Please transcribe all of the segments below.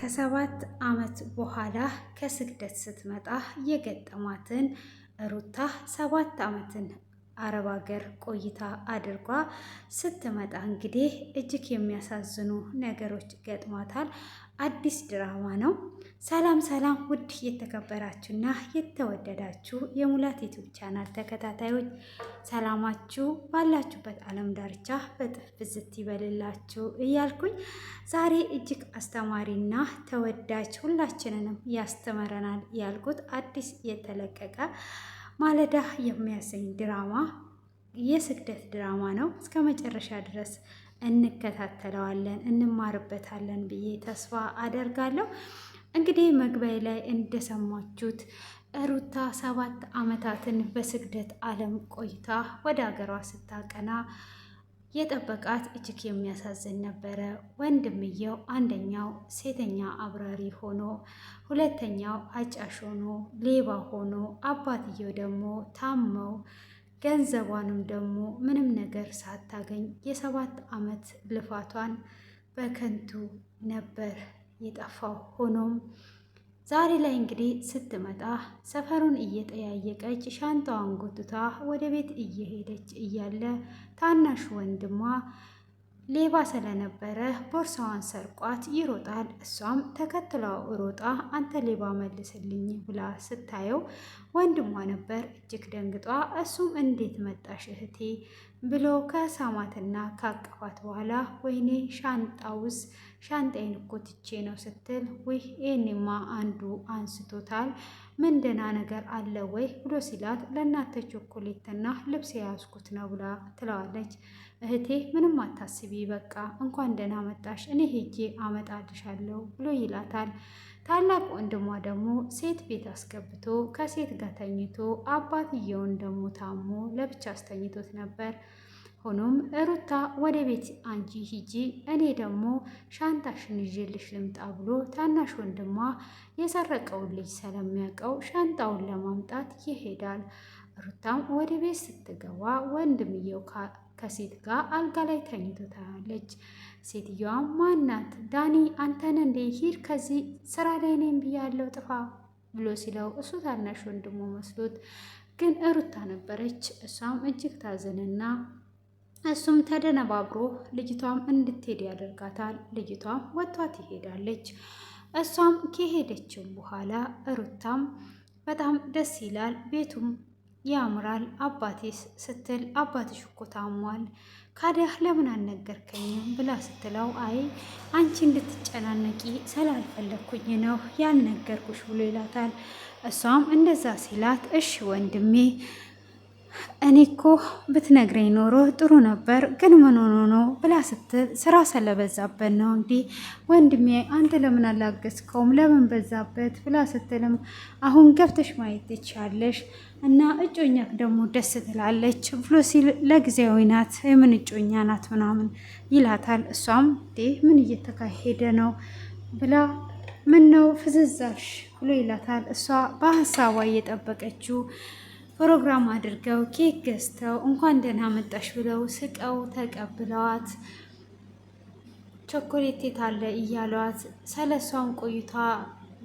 ከ7 ዓመት በኋላ ከስደት ስትመጣ የገጠማትን ሩታ 7 ዓመትን አረብ ሀገር ቆይታ አድርጓ ስትመጣ እንግዲህ እጅግ የሚያሳዝኑ ነገሮች ገጥሟታል። አዲስ ድራማ ነው። ሰላም ሰላም! ውድ የተከበራችሁና የተወደዳችሁ የሙላት ዩቲዩብ ቻናል ተከታታዮች ሰላማችሁ ባላችሁበት ዓለም ዳርቻ በጥፍ ብዝት ይበልላችሁ እያልኩኝ ዛሬ እጅግ አስተማሪና ተወዳጅ ሁላችንንም ያስተምረናል ያልኩት አዲስ የተለቀቀ ማለዳ የሚያሰኝ ድራማ የስደት ድራማ ነው። እስከ መጨረሻ ድረስ እንከታተለዋለን እንማርበታለን ብዬ ተስፋ አደርጋለሁ። እንግዲህ መግቢያ ላይ እንደሰማችሁት ሩታ 7 ዓመታትን በስደት ዓለም ቆይታ ወደ ሀገሯ ስታቀና የጠበቃት እጅግ የሚያሳዝን ነበረ። ወንድምየው አንደኛው ሴተኛ አብራሪ ሆኖ፣ ሁለተኛው አጫሽ ሆኖ ሌባ ሆኖ፣ አባትየው ደግሞ ታመው ገንዘቧንም ደግሞ ምንም ነገር ሳታገኝ የ7 ዓመት ልፋቷን በከንቱ ነበር የጠፋው። ሆኖም ዛሬ ላይ እንግዲህ ስትመጣ ሰፈሩን እየጠያየቀች ሻንጣዋን ጎትታ ወደ ቤት እየሄደች እያለ ታናሽ ወንድሟ ሌባ ስለነበረ ቦርሳዋን ሰርቋት ይሮጣል። እሷም ተከትለው ሮጣ አንተ ሌባ መልስልኝ ብላ ስታየው ወንድሟ ነበር። እጅግ ደንግጧ እሱም እንዴት መጣሽ እህቴ ብሎ ከሳማትና ካቀፋት በኋላ ወይኔ ሻንጣውስ ሻንጣዬን እኮ ትቼ ነው ስትል ውይ ይህኔማ አንዱ አንስቶታል ምን ደህና ነገር አለ ወይ ብሎ ሲላት ለእናተ ቾኮሌትና ልብስ የያዝኩት ነው ብላ ትለዋለች። እህቴ ምንም አታስቢ በቃ እንኳን ደህና መጣሽ እኔ ሄጄ አመጣልሻለሁ ብሎ ይላታል። ታላቅ ወንድሟ ደግሞ ሴት ቤት አስገብቶ ከሴት ጋር ተኝቶ አባትየውን ደግሞ ታሞ ለብቻ አስተኝቶት ነበር። ሆኖም ሩታ ወደ ቤት አንቺ ሂጂ እኔ ደግሞ ሻንጣሽን ይዤልሽ ልምጣ ብሎ ታናሽ ወንድሟ የሰረቀውን ልጅ ስለሚያውቀው ሻንጣውን ለማምጣት ይሄዳል። ሩታም ወደ ቤት ስትገባ ወንድምየው ከሴት ጋር አልጋ ላይ ተኝቶ ታያለች። ሴትዮዋም ማናት? ዳኒ አንተን እንዴ? ሂድ ከዚህ ስራ ላይ ነኝ ብያለሁ ጥፋ ብሎ ሲለው እሱ ታናሽ ወንድሙ መስሎት ግን ሩታ ነበረች። እሷም እጅግ ታዘንና እሱም ተደነባብሮ ልጅቷም እንድትሄድ ያደርጋታል። ልጅቷም ወጥቷት ትሄዳለች። እሷም ከሄደችም በኋላ ሩታም በጣም ደስ ይላል፣ ቤቱም ያምራል። አባቴስ ስትል አባትሽ እኮ ታሟል፣ ካዲያ ለምን አልነገርከኝም ብላ ስትለው አይ አንቺ እንድትጨናነቂ ስላልፈለግኩኝ ነው ያልነገርኩሽ ብሎ ይላታል። እሷም እንደዛ ሲላት እሺ ወንድሜ እኔ እኮ ብትነግረኝ ኖሮ ጥሩ ነበር፣ ግን ምን ሆኖ ነው ብላ ስትል ስራ ስለበዛበት ነው እንዴ ወንድሜ አንተ ለምን አላገዝከውም ለምን በዛበት ብላ ስትልም አሁን ገብተሽ ማየት ትችያለሽ እና እጮኛክ ደግሞ ደስ ትላለች ብሎ ሲል ለጊዜያዊ ናት የምን እጮኛ ናት ምናምን ይላታል። እሷም ምን እየተካሄደ ነው ብላ ምን ነው ፍዝዛሽ ብሎ ይላታል። እሷ በሀሳቧ እየጠበቀችው ፕሮግራም አድርገው ኬክ ገዝተው እንኳን ደህና መጣሽ ብለው ስቀው ተቀብለዋት ቾኮሌት የታለ እያሏት ሰለሷን ቆይታ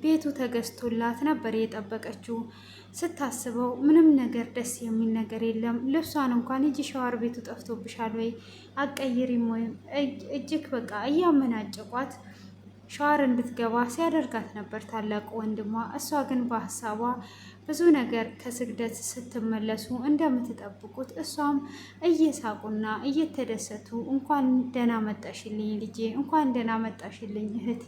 ቤቱ ተገዝቶላት ነበር የጠበቀችው። ስታስበው ምንም ነገር ደስ የሚል ነገር የለም። ልብሷን እንኳን እጅ ሸዋር ቤቱ ጠፍቶብሻል ወይ አቀይሪም ወይም እጅግ በቃ እያመናጨቋት ሸዋር እንድትገባ ሲያደርጋት ነበር ታላቅ ወንድሟ። እሷ ግን በሀሳቧ ብዙ ነገር ከስግደት ስትመለሱ እንደምትጠብቁት እሷም እየሳቁና እየተደሰቱ እንኳን ደህና መጣሽልኝ ልጄ እንኳን ደህና መጣሽልኝ እህቴ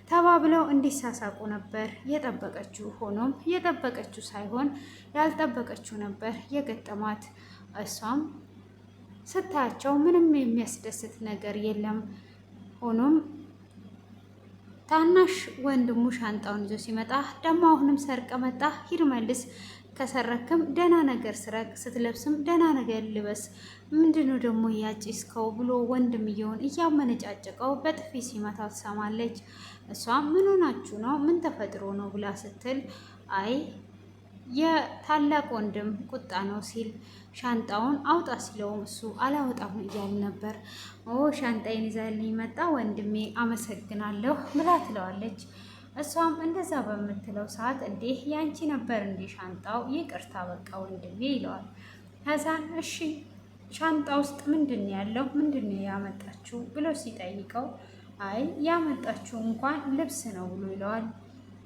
ተባብለው እንዲሳሳቁ ነበር የጠበቀችው። ሆኖም የጠበቀችው ሳይሆን ያልጠበቀችው ነበር የገጠማት። እሷም ስታያቸው ምንም የሚያስደስት ነገር የለም። ሆኖም ታናሽ ወንድሙ ሻንጣውን ይዞ ሲመጣ ደግሞ አሁንም ሰርቀ መጣ፣ ሂድ መልስ፣ ከሰረክም ደህና ነገር ስረቅ፣ ስትለብስም ደህና ነገር ልበስ፣ ምንድነው ደግሞ ያጭስከው ብሎ ወንድምየውን እያመነጫጨቀው በጥፊ ሲመታው ትሰማለች። እሷ ምን ሆናችሁ ነው ምን ተፈጥሮ ነው ብላ ስትል አይ የታላቅ ወንድም ቁጣ ነው ሲል ሻንጣውን አውጣ ሲለውም እሱ አላወጣም እያለ ነበር። ሻንጣዬን ይዛልኝ መጣ ወንድሜ አመሰግናለሁ ብላ ትለዋለች። እሷም እንደዛ በምትለው ሰዓት እንዴ ያንቺ ነበር እንዴ ሻንጣው? ይቅርታ በቃ ወንድሜ ይለዋል። ከዛን እሺ ሻንጣ ውስጥ ምንድን ያለው ምንድን ያመጣችው ብሎ ሲጠይቀው አይ ያመጣችው እንኳን ልብስ ነው ብሎ ይለዋል።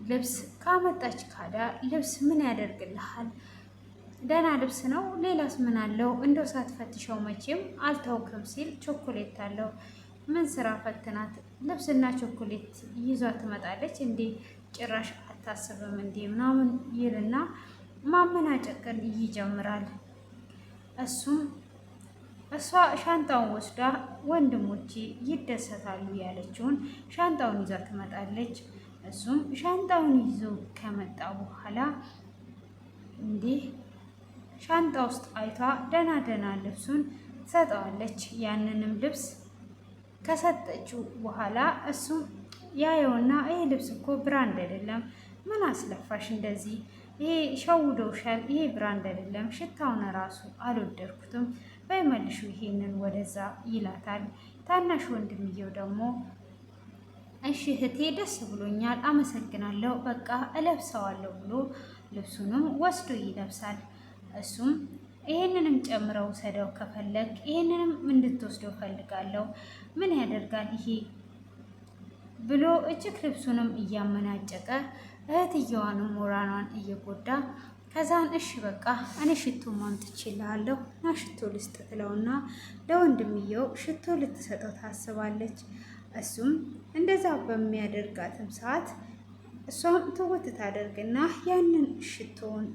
ልብስ ካመጣች ካዳ ልብስ ምን ያደርግልሃል? ደህና ልብስ ነው፣ ሌላስ ምን አለው? እንደው ሳትፈትሸው መቼም አልታውክም ሲል ቾኮሌት አለው። ምን ስራ ፈትናት ልብስና ቾኮሌት ይዟ ትመጣለች እንዴ? ጭራሽ አታስብም እንዴ? ምናምን ይልና ማመናጨቅን ይጀምራል። እሷ ሻንጣውን ወስዳ ወንድሞቼ ይደሰታሉ ያለችውን ሻንጣውን ይዛ ትመጣለች። እሱም ሻንጣውን ይዞ ከመጣ በኋላ እንዲህ ሻንጣ ውስጥ አይቷ ደህና ልብሱን ትሰጠዋለች። ያንንም ልብስ ከሰጠችው በኋላ እሱም ያየውና ይሄ ልብስ እኮ ብራንድ አይደለም፣ ምን አስለፋሽ እንደዚህ? ይሄ ሸውዶሻል፣ ይሄ ብራንድ አይደለም፣ ሽታውን ራሱ አልወደድኩትም፣ በይመልሹ ይሄንን ወደዛ ይላታል። ታናሽ ወንድምየው ደግሞ እሺ እህቴ ደስ ብሎኛል፣ አመሰግናለሁ፣ በቃ እለብሰዋለሁ ብሎ ልብሱንም ወስዶ ይለብሳል። እሱም ይሄንንም ጨምረው ሰደው ከፈለግ ይሄንንም እንድትወስደው ፈልጋለሁ፣ ምን ያደርጋል ይሄ ብሎ እጅግ ልብሱንም እያመናጨቀ እህትየዋንም ሞራኗን እየጎዳ ከዛን እሺ በቃ እኔ ሽቶ ማምጥቼልሃለሁ ና ሽቶ ልስጥ ትለውና ለወንድምየው ሽቶ ልትሰጠው ታስባለች። እሱም እንደዛ በሚያደርጋትም ሰዓት እሷም ትውት ታደርግና ያንን ሽቶውን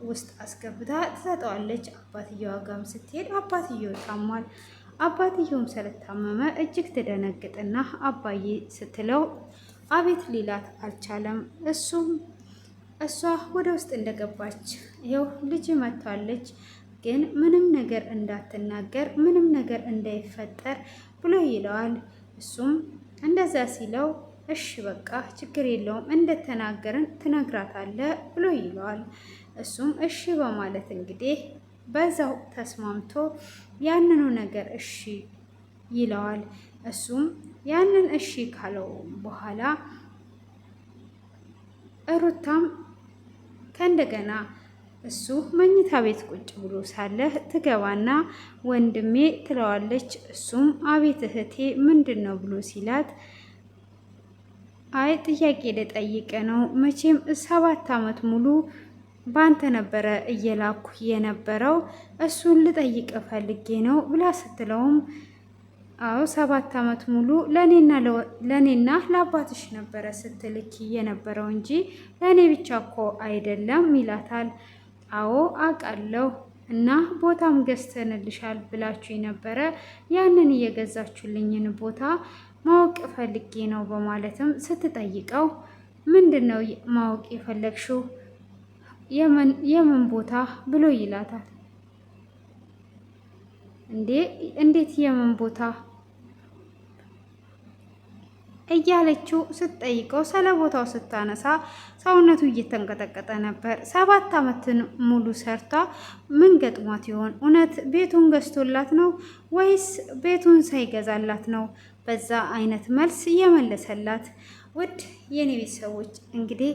ውስጥ አስገብታ ትሰጠዋለች። አባትየዋ ጋም ስትሄድ አባትየው ታሟል። አባትየውም ስለታመመ እጅግ ትደነግጥና አባዬ ስትለው አቤት ሊላት አልቻለም። እሷ ወደ ውስጥ እንደገባች ይኸው ልጅ መጥታለች፣ ግን ምንም ነገር እንዳትናገር ምንም ነገር እንዳይፈጠር ብሎ ይለዋል። እሱም እንደዛ ሲለው እሺ በቃ ችግር የለውም እንደተናገርን ትነግራታለህ ብሎ ይለዋል። እሱም እሺ በማለት እንግዲህ በዛው ተስማምቶ ያንኑ ነገር እሺ ይለዋል። እሱም ያንን እሺ ካለው በኋላ ሩታም ከእንደገና እሱ መኝታ ቤት ቁጭ ብሎ ሳለ ትገባና ወንድሜ ትለዋለች። እሱም አቤት እህቴ ምንድን ነው ብሎ ሲላት አይ ጥያቄ ልጠይቅ ነው፣ መቼም 7 ዓመት ሙሉ ባንተ ነበረ እየላኩ የነበረው እሱን ልጠይቅ ፈልጌ ነው ብላ ስትለውም አዎ 7 ዓመት ሙሉ ለኔና ለአባትሽ ነበረ ስትልኪ የነበረው እንጂ ለኔ ብቻ እኮ አይደለም ይላታል። አዎ አውቃለሁ እና ቦታም ገዝተንልሻል ብላችሁ ነበረ፣ ያንን እየገዛችሁልኝን ቦታ ማወቅ ፈልጌ ነው በማለትም ስትጠይቀው ምንድን ነው ማወቅ የፈለግሽው? የምን ቦታ ብሎ ይላታል። እንዴት የምን ቦታ እያለችው ስትጠይቀው ስለ ቦታው ስታነሳ ሰውነቱ እየተንቀጠቀጠ ነበር። 7 ዓመትን ሙሉ ሰርታ ምን ገጥሟት ይሆን? እውነት ቤቱን ገዝቶላት ነው ወይስ ቤቱን ሳይገዛላት ነው በዛ አይነት መልስ የመለሰላት? ውድ የኔ ቤተሰቦች እንግዲህ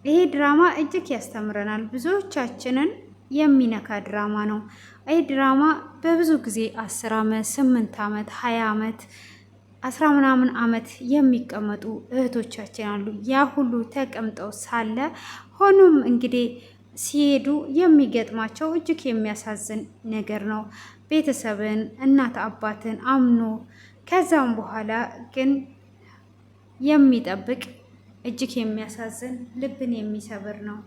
ይሄ ድራማ እጅግ ያስተምረናል። ብዙዎቻችንን የሚነካ ድራማ ነው። ይህ ድራማ በብዙ ጊዜ 10 ዓመት 8 ዓመት 20 ዓመት 10 ምናምን ዓመት የሚቀመጡ እህቶቻችን አሉ። ያ ሁሉ ተቀምጠው ሳለ ሆኖም እንግዲህ ሲሄዱ የሚገጥማቸው እጅግ የሚያሳዝን ነገር ነው። ቤተሰብን እናት አባትን አምኖ ከዛም በኋላ ግን የሚጠብቅ እጅግ የሚያሳዝን ልብን የሚሰብር ነው።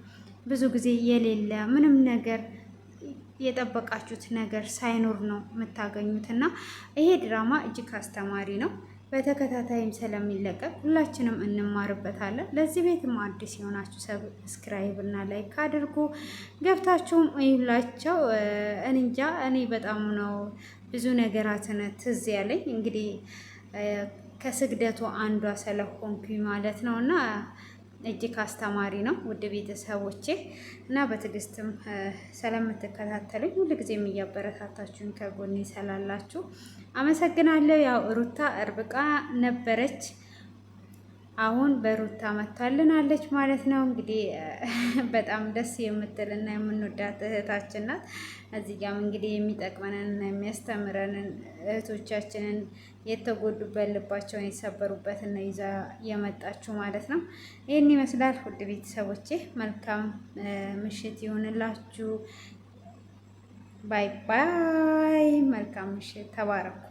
ብዙ ጊዜ የሌለ ምንም ነገር የጠበቃችሁት ነገር ሳይኖር ነው የምታገኙት እና ይሄ ድራማ እጅግ አስተማሪ ነው። በተከታታይም ስለሚለቀቅ ሁላችንም እንማርበታለን። ለዚህ ቤትም አዲስ የሆናችሁ ሰብስክራይብ እና ላይክ አድርጉ፣ ገብታችሁም ይሁላቸው። እንጃ እኔ በጣም ነው ብዙ ነገራትን ትዝ ያለኝ እንግዲህ ከስግደቱ አንዷ ስለሆንኩኝ ማለት ነው እና እጅግ አስተማሪ ነው። ውድ ቤተሰቦቼ እና በትዕግስትም ስለምትከታተሉኝ ሁልጊዜም እያበረታታችሁኝ ከጎኔ ስላላችሁ አመሰግናለሁ። ያው ሩታ እርብቃ ነበረች፣ አሁን በሩታ መታልናለች ማለት ነው። እንግዲህ በጣም ደስ የምትልና የምንወዳት እህታችን ናት። እዚህ ጋም እንግዲህ የሚጠቅመንንና የሚያስተምረንን እህቶቻችንን የተጎዱበት ልባቸውን የሰበሩበትን ነው ይዛ የመጣችሁ ማለት ነው። ይህን ይመስላል ውድ ቤተሰቦቼ። መልካም ምሽት ይሁንላችሁ። ባይ ባይ። መልካም ምሽት። ተባረኩ።